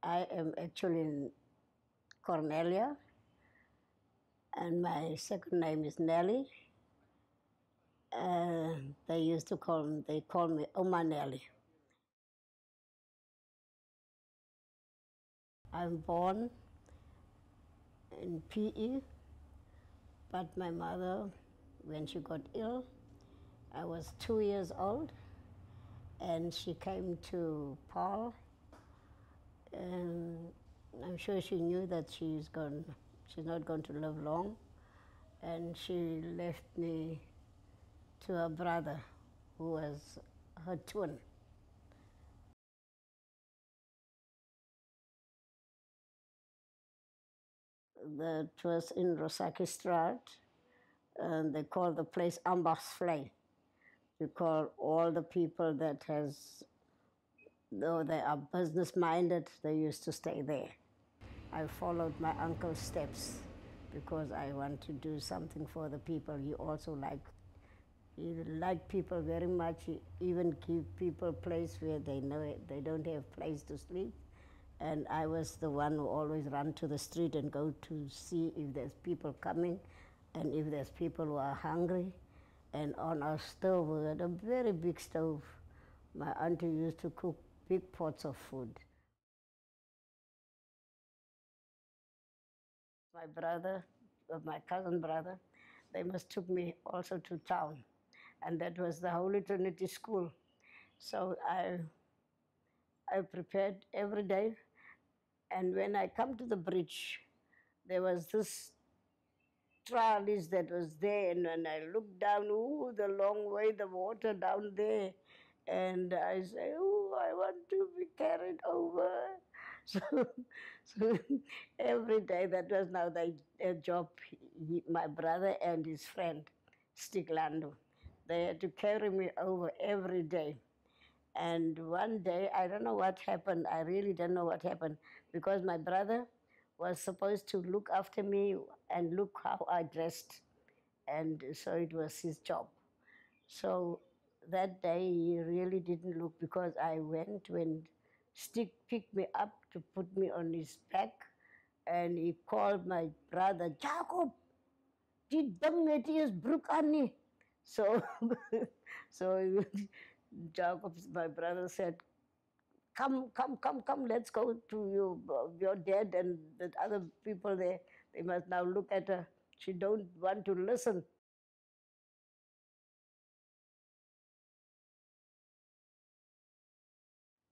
I am actually in Cornelia, and my second name is Nelly. And they call me Oma Nelly. I'm born in PE, but my mother, when she got ill, I was 2 years old, and she came to Paarl, and I'm sure she knew that she's not going to live long, and she left me to her brother, who was her twin. That was in Rosaki Straat, and they call the place Ambachsvlei. We call all the people that has, though they are business minded, they used to stay there. I followed my uncle's steps because I want to do something for the people. He liked people very much. He even give people place where they know they don't have place to sleep. And I was the one who always ran to the street and go to see if there's people coming and if there's people who are hungry. And on our stove, we had a very big stove. My auntie used to cook big pots of food. My brother, my cousin brother, they must took me also to town. And that was the Holy Trinity School. So I prepared every day. And when I come to the bridge, there was this trellis that was there, and when I looked down, ooh, the long way, the water down there, and I say, ooh, I want to be carried over. So, so every day, that was now their job, my brother and his friend, Stiglando. They had to carry me over every day. And one day, I don't know what happened. I really don't know what happened because my brother was supposed to look after me and look how I dressed. And so it was his job. So that day, he really didn't look because I went when Stick picked me up to put me on his back, and he called my brother, Jacob, die ding het is broek aan nie. So, so Jacob's, my brother said, come, let's go to your dad and the other people there. They must now look at her. She don't want to listen.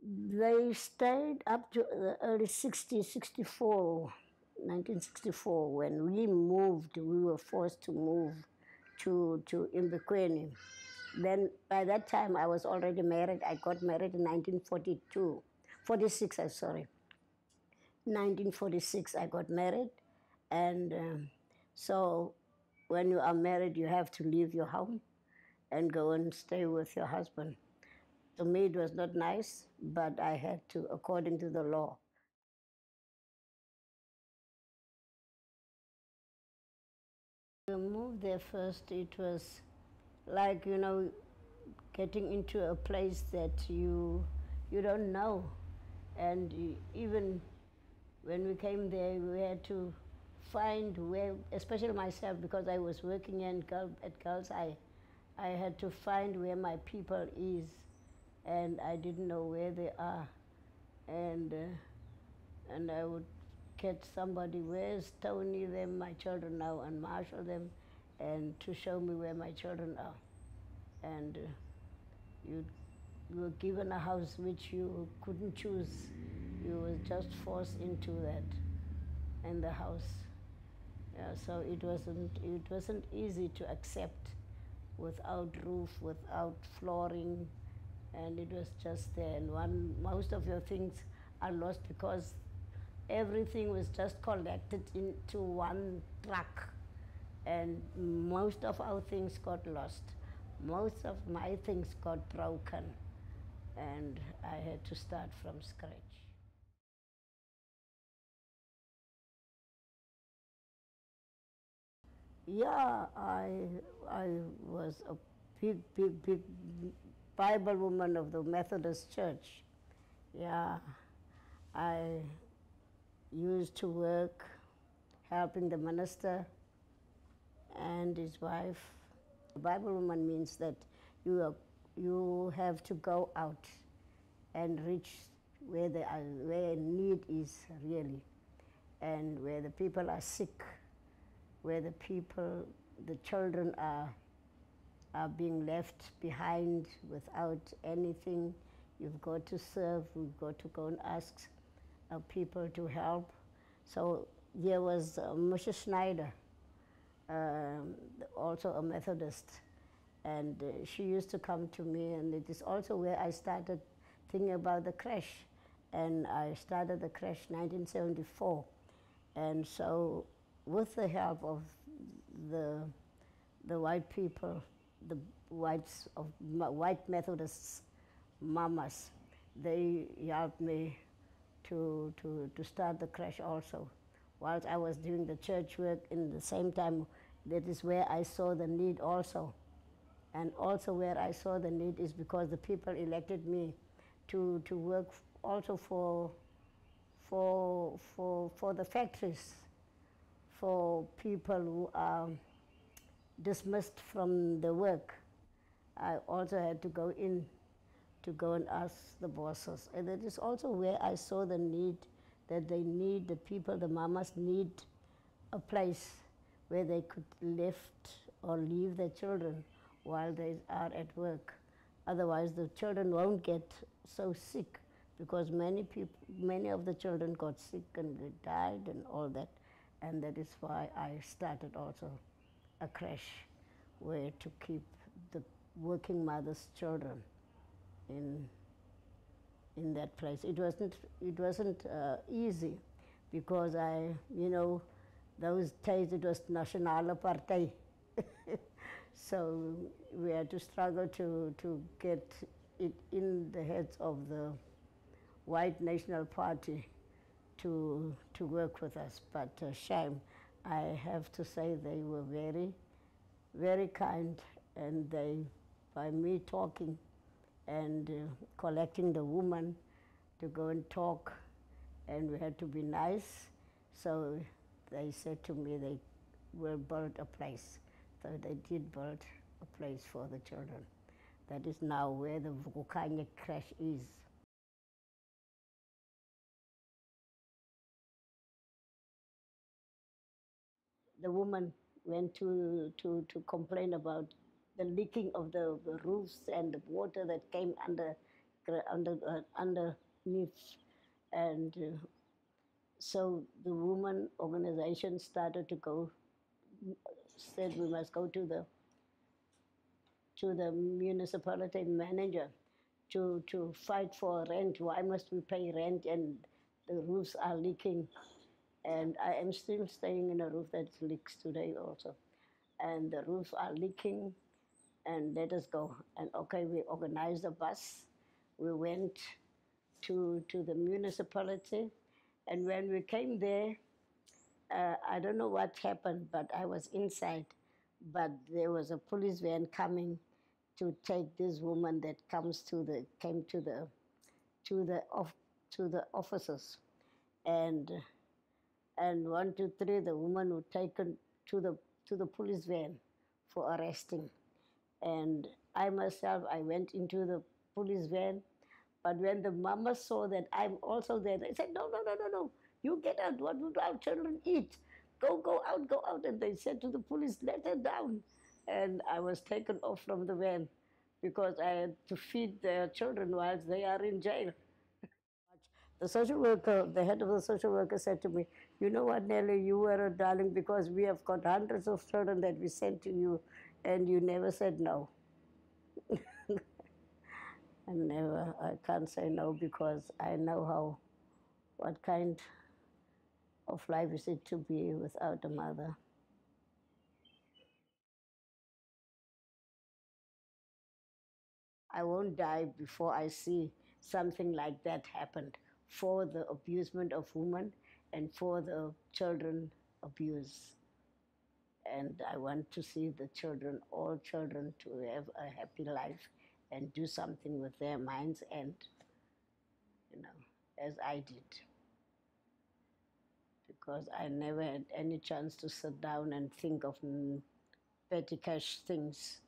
They stayed up to the early 60s, 64, 1964. When we moved, we were forced to move to Imbikweni. Then by that time, I was already married. I got married in 1942, 46, I'm sorry. 1946, I got married. And so when you are married, you have to leave your home and go and stay with your husband. To me, it was not nice, but I had to, according to the law. We moved there first, it was like, getting into a place that you don't know. And even when we came there, we had to find where, especially myself, because I was working at Girls Eye, I had to find where my people is, and I didn't know where they are. And I would catch somebody, where's Tony, them, my children now, and marshal them, and to show me where my children are. And you were given a house which you couldn't choose. You were just forced into that, in the house. Yeah, so it wasn't easy to accept without roof, without flooring, and it was just there. And most of your things are lost because everything was just collected into one truck, and most of our things got lost. Most of my things got broken, and I had to start from scratch. Yeah, I was a big Bible woman of the Methodist Church. Yeah, I used to work helping the minister and his wife. The Bible woman means that you have to go out and reach where need is really, and where the people are sick, where the children are being left behind without anything. You've got to serve, you've got to go and ask people to help. So there was Moshe Schneider, um, also a Methodist, and she used to come to me, and it is also where I started thinking about the crash. And I started the crash 1974. And so with the help of the, the white people, the white Methodists, mamas, they helped me to start the crash also. Whilst I was doing the church work in the same time, that is where I saw the need also. And also where I saw the need is because the people elected me to work also for the factories, for people who are dismissed from the work. I also had to go in to go and ask the bosses. And that is also where I saw the need, that they need, the people, the mamas need a place where they could lift or leave their children while they are at work. Otherwise, the children won't get so sick, because many of the children got sick and they died and all that. And that is why I started also a creche where to keep the working mothers' children in that place. It wasn't easy, because those days it was national apartheid. So we had to struggle to get it in the heads of the white National Party to work with us. But shame, I have to say they were very, very kind, and by me talking and collecting the woman to go and talk, and we had to be nice. So they said to me they will build a place. So they did build a place for the children. That is now where the Vukanye crash is. The woman went to complain about the leaking of the roofs and the water that came underneath. And so the woman organization started to go, said we must go to the municipality manager to fight for rent. Why must we pay rent and the roofs are leaking? And I am still staying in a roof that leaks today also. And the roofs are leaking, and let us go. And okay, we organized a bus. We went to the municipality, and when we came there, I don't know what happened, but I was inside. But there was a police van coming to take this woman that came to the off to the officers, and and 1, 2, 3, the woman was taken to the police van for arresting. And I myself, I went into the police van, but when the mama saw that I'm also there, they said, no, no, no, no, no, you get out. What would our children eat? Go out, go out. And they said to the police, let her down. And I was taken off from the van because I had to feed their children whilst they are in jail. The social worker, the head of the social worker said to me, you know what, Nelly, you were a darling, because we have got hundreds of children that we sent to you, and you never said no. I can't say no, because I know what kind of life is it to be without a mother. I won't die before I see something like that happen for the abusement of women and for the children abuse. And I want to see the children, all children, to have a happy life and do something with their minds, and as I did. because I never had any chance to sit down and think of petty cash things.